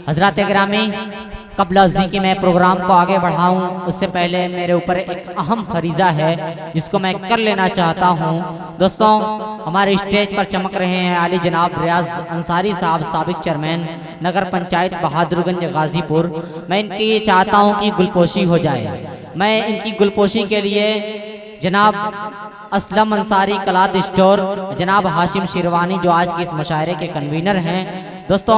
हजरात गिरामी, कबल अज़ी कि मैं प्रोग्राम को आगे बढ़ाऊं उससे पहले मेरे ऊपर एक अहम फरीज़ा है जिसको मैं कर लेना चाहता हूं। दोस्तों, हमारे स्टेज पर चमक रहे हैं आली जनाब रियाज अंसारी साहब, साबिक चेयरमैन नगर पंचायत बहादुरगंज गाजीपुर। मैं इनकी ये चाहता हूं कि गुलपोशी हो जाए। मैं इनकी गुलपोशी के लिए जनाब असलम अंसारी कलात स्टोर, जनाब हाशिम शिरवानी जो आज के इस मुशायरे के कन्वीनर हैं दोस्तों,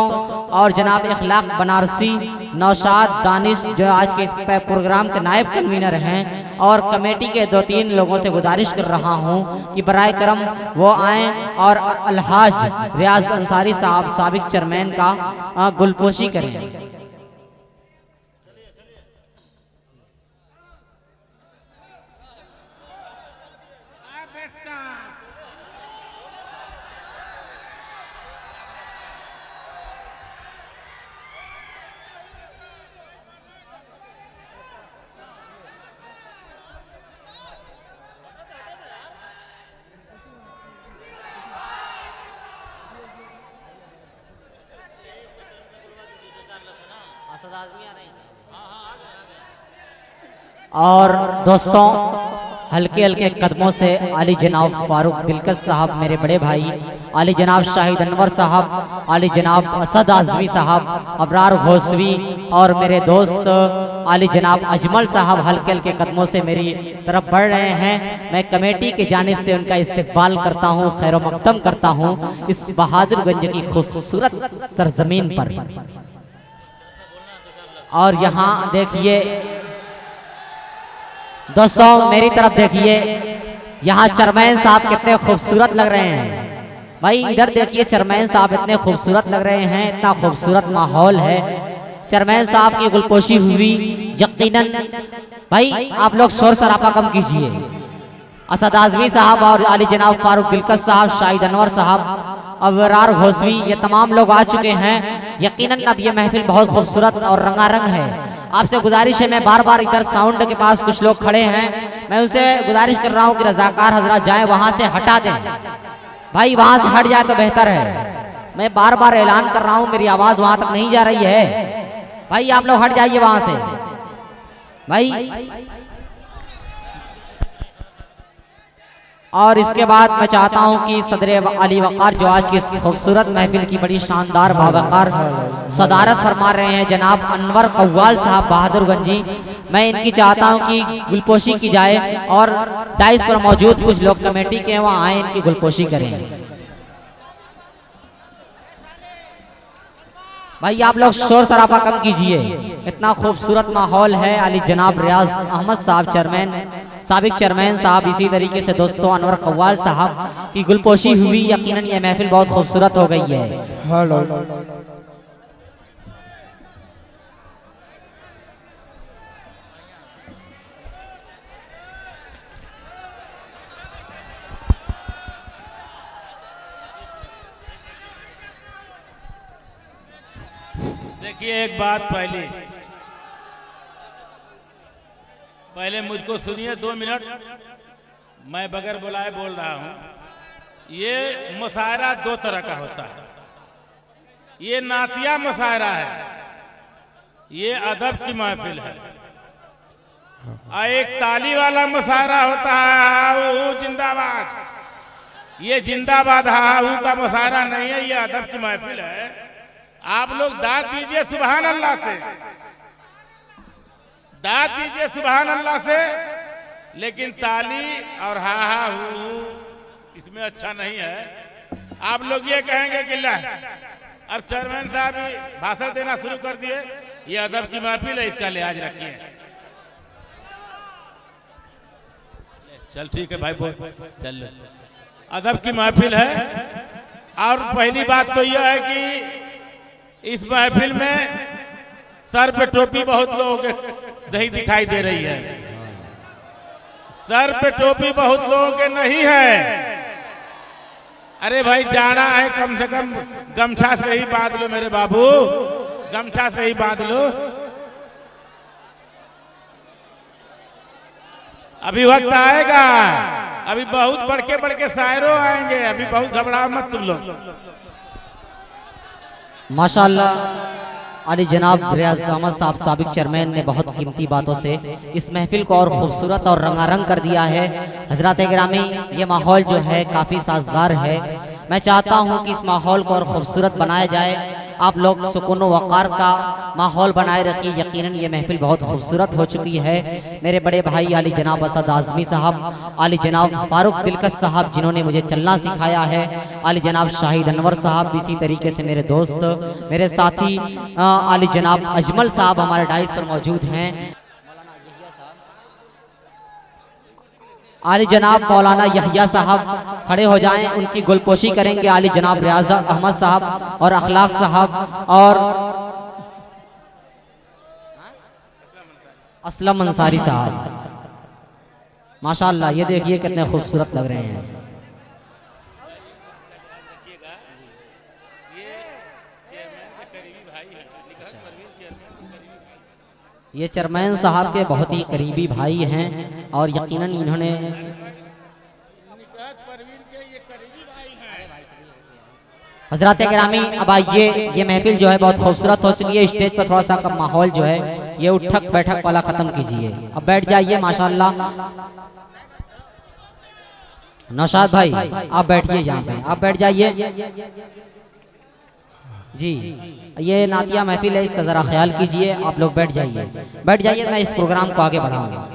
और जनाब इखलाक बनारसी, नौशाद दानिश जो आज के इस प्रोग्राम के नायब कन्वीनर हैं, और कमेटी के 2-3 लोगों से गुजारिश कर रहा हूं कि बराए करम वो आएँ और अलहाज रियाज अंसारी साहब साबिक चेयरमैन का गुलपोशी करें। और दोस्तों, हल्के हल्के कदमों से आली जनाब फारूक दिलकश साहब मेरे बड़े भाई, आली जनाब शाहिद अनवर साहब, आली जनाब असद आज़मी साहब, अबरार घोसवी और मेरे दोस्त आली जनाब अजमल साहब हल्के हल्के कदमों से मेरी तरफ बढ़ रहे हैं। मैं कमेटी की जानिब से उनका इस्तकबाल करता हूँ, खैर मकदम करता हूँ इस बहादुरगंज की खूबसूरत सरजमीन पर। और यहाँ देखिए दोस्तों, मेरी तरफ देखिए, यहाँ चेयरमैन साहब कितने खूबसूरत लग रहे हैं। भाई इधर देखिए, चेयरमैन साहब इतने खूबसूरत लग रहे हैं, इतना खूबसूरत माहौल है। चेयरमैन साहब की गुलपोशी हुई यकीनन। भाई आप लोग शोर शराबा कम कीजिए। असद आज़मी साहब और आली जनाब फारूक दिलकश साहब, शाहिद अनवर साहब, अबरार घोसवी, ये तमाम लोग आ चुके हैं। यकीनन अब ये महफिल बहुत खूबसूरत और रंगारंग है। आपसे गुजारिश है, मैं बार बार इधर साउंड के पास कुछ लोग खड़े हैं, मैं उनसे गुजारिश कर रहा हूँ कि रजाकार हजरात जाएं, वहां से हटा दें। भाई वहां से हट जाए तो बेहतर है। मैं बार बार ऐलान कर रहा हूँ, मेरी आवाज वहां तक नहीं जा रही है। भाई आप लोग हट जाइए वहां से। भाई और इसके बाद मैं चाहता हूं कि सदर अली वक़ार जो आज की इस खूबसूरत महफिल की बड़ी शानदार बावकार सदारत फरमा रहे हैं जनाब अनवर कव्वाल साहब बहादुरगंजी, मैं इनकी चाहता हूं कि गुलपोशी की जाए और डाइस पर मौजूद कुछ लोग कमेटी के वहां आए, इनकी गुलपोशी करें। भाई आप लोग शोर शराबा कम कीजिए, इतना खूबसूरत माहौल है। अली जनाब रियाज अहमद साहब चेयरमैन, साबिक चेयरमैन साहब, इसी तरीके से दोस्तों अनवर कव्वाल साहब की गुलपोशी हुई। यकीनन ये महफिल बहुत खूबसूरत हो गई है। देखिए एक बात पहले मुझको सुनिए 2 मिनट, मैं बगैर बुलाए बोल रहा हूं। ये मुशायरा 2 तरह का होता है। ये नातिया मुशायरा है, ये अदब की महफिल है, और एक ताली वाला मुशायरा होता है हाऊ जिंदाबाद। ये जिंदाबाद हाऊ का मुशायरा नहीं है, ये अदब की महफिल है। आप लोग दाद दीजिए सुभान अल्लाह से, दाद दीजिए सुभान अल्लाह से, लेकिन ताली और हा हा हू इसमें अच्छा नहीं है। आप लोग ये कहेंगे कि ला अब चेयरमैन साहब भाषण देना शुरू कर दिए, ये अदब की महफिल है, इसका लिहाज रखिए। चल ठीक है भाई, बोल चल, अदब की महफिल है। और पहली बात तो यह है कि इस महफिल में सर पे टोपी बहुत लोगों के नहीं दिखाई दे रही है। सर पे टोपी बहुत लोगों के नहीं है। अरे भाई जाना है, कम से कम गमछा से ही बांध लो मेरे बाबू, गमछा से ही बांध लो। अभी वक्त आएगा, अभी बहुत बड़के शायरों आएंगे, अभी बहुत घबराओ मत तुम लोग। माशाअल्लाह अली जनाब रियाज अहमद साहब साबिक चेयरमैन ने बहुत कीमती बातों से इस महफिल को और खूबसूरत और रंगारंग कर दिया है। हजरात गिरामी, ये माहौल जो है काफ़ी साजगार है। मैं चाहता हूँ कि इस माहौल को और खूबसूरत बनाया जाए। आप लोग सुकून व वक़ार का माहौल बनाए रखिए। यकीनन ये महफिल बहुत खूबसूरत हो चुकी है। मेरे बड़े भाई आली जनाब असद आज़मी साहब, आली जनाब फ़ारूक दिलकश साहब जिन्होंने मुझे चलना सिखाया है, आली जनाब शाहिद अनवर साहब, इसी तरीके से मेरे दोस्त, मेरे साथी आली जनाब अजमल साहब हमारे डाइस पर मौजूद हैं। आली जनाब मौलाना यहिया साहब खड़े हो जाएं, उनकी गुलपोशी करेंगे आली जनाब रियाज अहमद साहब और अखलाक साहब और असलम अंसारी साहब। माशाअल्लाह, ये देखिए कितने खूबसूरत लग रहे हैं। ये चेयरमैन साहब के बहुत ही करीबी भाई हैं और यकीनन इन्होंने हजरात गिरामी, अब आइए, ये महफिल जो है बहुत खूबसूरत हो चुकी है। स्टेज पर थोड़ा सा का माहौल जो है ये उठक बैठक वाला ख़त्म कीजिए। अब बैठ जाइए। माशाअल्लाह, नौशाद भाई आप बैठिए, यहाँ पे आप बैठ जाइए जी। ये नातिया महफिल है, इसका ज़रा ख्याल कीजिए। आप लोग बैठ जाइए, बैठ जाइए। मैं इस प्रोग्राम को आगे बढ़ाऊंगा।